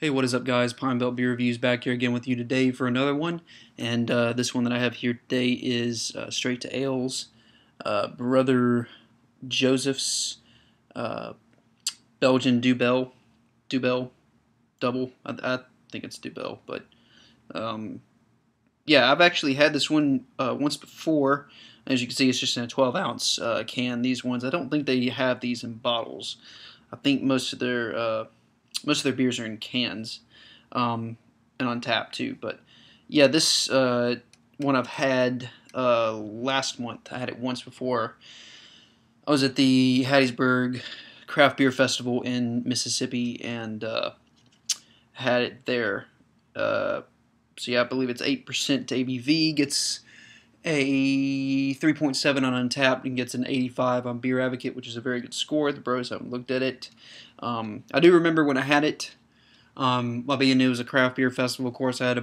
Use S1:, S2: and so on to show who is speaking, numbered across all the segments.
S1: Hey, what is up, guys? Pine Belt Beer Reviews back here again with you today for another one. And this one that I have here today is Straight to Ales, Brother Joseph's uh, Belgian Dubel Double. I think it's Dubel, but yeah, I've actually had this one once before. As you can see, it's just in a 12-ounce can. These ones, I don't think they have these in bottles. I think most of their beers are in cans, and on tap too. But yeah, this one I've had last month. I had it once before. I was at the Hattiesburg Craft Beer Festival in Mississippi and had it there. So yeah, I believe it's 8% ABV. Gets a 3.7 on Untappd and gets an 85 on Beer Advocate, which is a very good score. The bros haven't looked at it. I do remember when I had it. While being it was a craft beer festival, of course, I had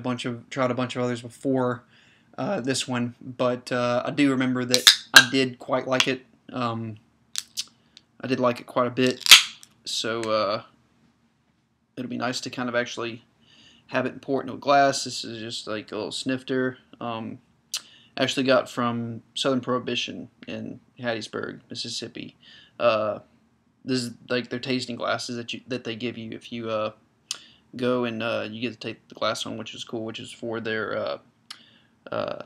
S1: tried a bunch of others before this one, but I do remember that I did quite like it. I did like it quite a bit, so it'll be nice to kind of actually have it pour it into a glass. This is just like a little snifter. Actually got from Southern Prohibition in Hattiesburg, Mississippi. This is like their tasting glasses that they give you if you go and you get to take the glass home, which is cool. Which is for their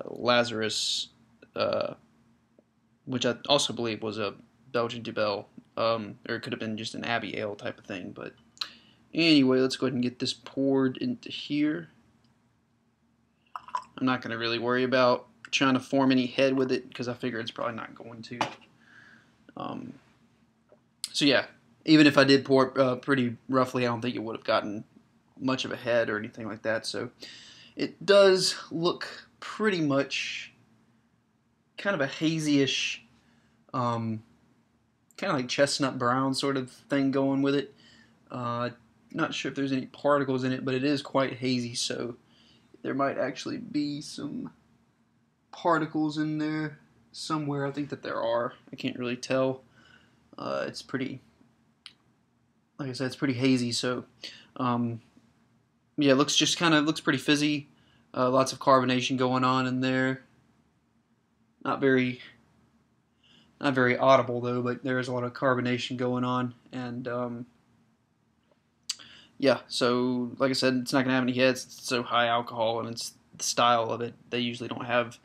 S1: Lazarus, which I also believe was a Belgian Dubel, or it could have been just an Abbey Ale type of thing. But anyway, let's go ahead and get this poured into here. I'm not going to really worry about trying to form any head with it because I figure it's probably not going to. So yeah, even if I did pour it pretty roughly, I don't think it would have gotten much of a head or anything like that. So it does look pretty much kind of a hazy-ish, kind of like chestnut brown sort of thing going with it. Not sure if there's any particles in it, but it is quite hazy, so there might actually be some particles in there somewhere. I think that there are. I can't really tell. It's pretty, like I said, it's pretty hazy, so yeah, it looks pretty fizzy. Lots of carbonation going on in there. Not very audible though, but there is a lot of carbonation going on, and yeah. So like I said, it's not gonna have any heads. It's so high alcohol, and it's the style of it. They usually don't have,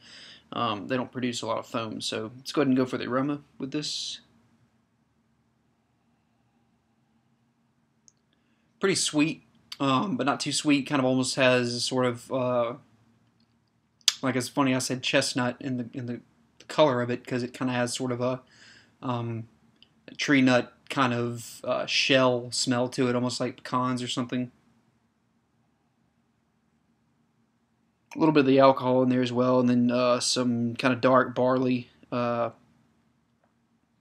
S1: they don't produce a lot of foam. So let's go ahead and go for the aroma with this. Pretty sweet, but not too sweet. Kind of almost has sort of like, it's funny I said chestnut in the color of it because it kind of has sort of a tree nut kind of shell smell to it, almost like pecans or something. A little bit of the alcohol in there as well, and then some kind of dark barley,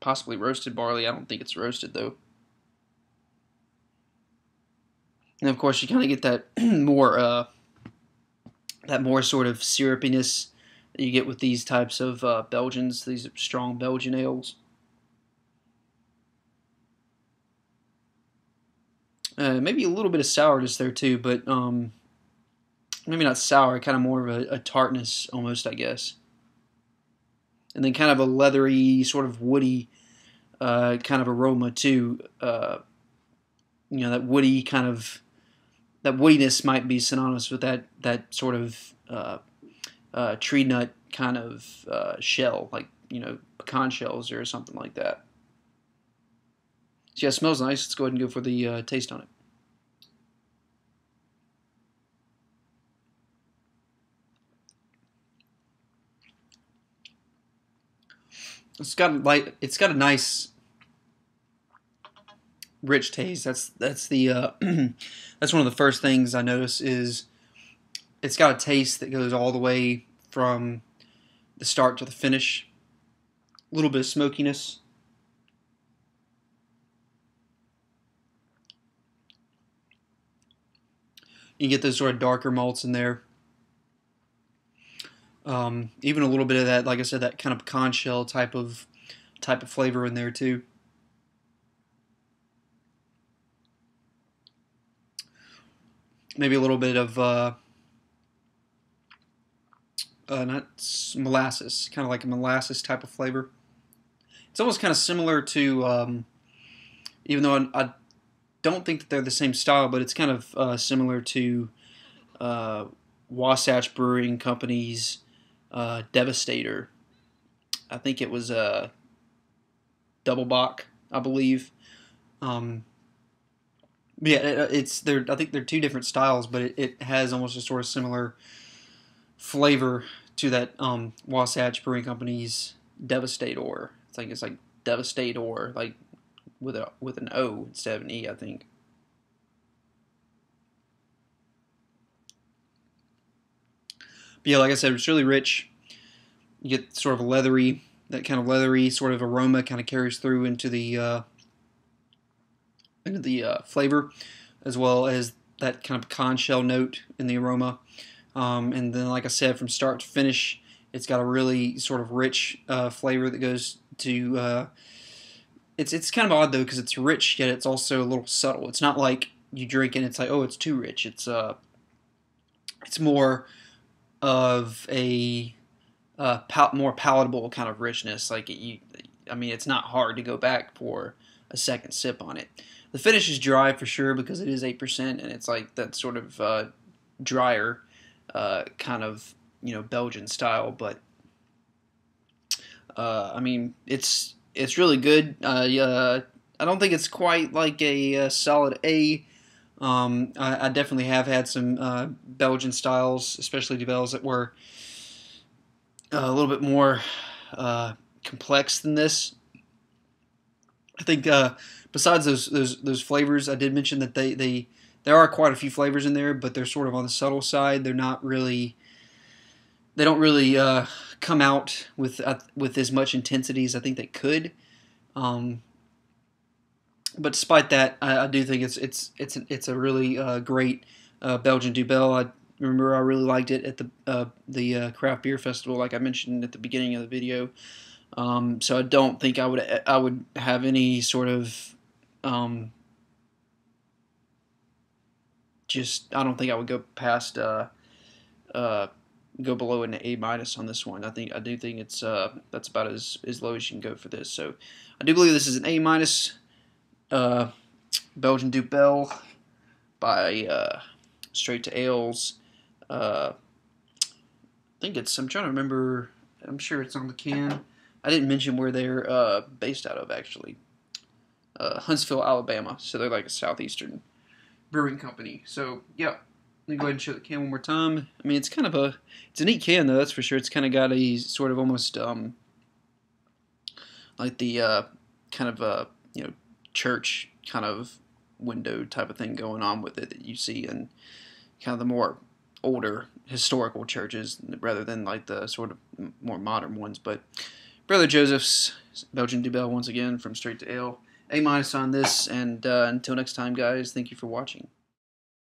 S1: possibly roasted barley. I don't think it's roasted though. And of course, you kind of get that more sort of syrupiness that you get with these types of Belgians, these strong Belgian ales. Maybe a little bit of sourness there too, but maybe not sour, kind of more of a tartness almost, I guess. And then kind of a leathery, sort of woody kind of aroma too. That woody kind of, that woodiness might be synonymous with that sort of tree nut kind of shell, like pecan shells or something like that. So yeah, it smells nice. Let's go ahead and go for the taste on it. It's got a nice rich taste. That's the that's one of the first things I notice is it's got a taste that goes all the way from the start to the finish. A little bit of smokiness. You get those sort of darker malts in there. Even a little bit of that, like I said, that kind of pecan shell type of flavor in there too. maybe a little bit of not molasses, kind of like a molasses type of flavor. It's almost kind of similar to, even though I don't think that they're the same style, but it's kind of similar to Wasatch Brewing Company's Devastator. I think it was a double bock, I believe. Yeah, it's I think they're two different styles, but it has almost a sort of similar flavor to that Wasatch Brewing Company's Devastator. It's like Devastator, like with an O instead of an E, I think. But yeah, like I said, it's really rich. You get sort of a leathery, that kind of leathery sort of aroma kind of carries through into the flavor, as well as that kind of pecan shell note in the aroma. And then, like I said, from start to finish, it's got a really sort of rich flavor that goes to. It's kind of odd though because it's rich yet it's also a little subtle. It's not like you drink and it's like, oh, it's too rich. It's more of a more palatable kind of richness. I mean, it's not hard to go back for a second sip on it. The finish is dry for sure because it is 8%, and it's like that sort of drier kind of Belgian style. But I mean, it's really good. I don't think it's quite like a solid A. I definitely have had some Belgian styles, especially Duvel's, that were a little bit more complex than this. I think besides those flavors, I did mention that there are quite a few flavors in there, but they're sort of on the subtle side. They don't really come out with as much intensity as I think they could. But despite that, I do think it's a really great Belgian Duvel. I remember I really liked it at the craft beer festival, like I mentioned at the beginning of the video. So I don't think I would have any sort of I don't think I would go past go below an A- on this one. I do think it's that's about as low as you can go for this. So I do believe this is an A-. Belgian Duvel by Straight to Ales. I think I'm trying to remember. I'm sure it's on the can. I didn't mention where they're based out of, actually. Huntsville, Alabama. So they're like a southeastern brewing company. So yeah, let me go ahead and show the can one more time. I mean, it's a neat can though. That's for sure. It's kind of got a sort of almost like the kind of church kind of window type of thing going on with it that you see in kind of the more older historical churches rather than like the sort of more modern ones. But Brother Joseph's Belgian Duvel once again from Straight to Ale. A- on this, and until next time, guys, thank you for watching.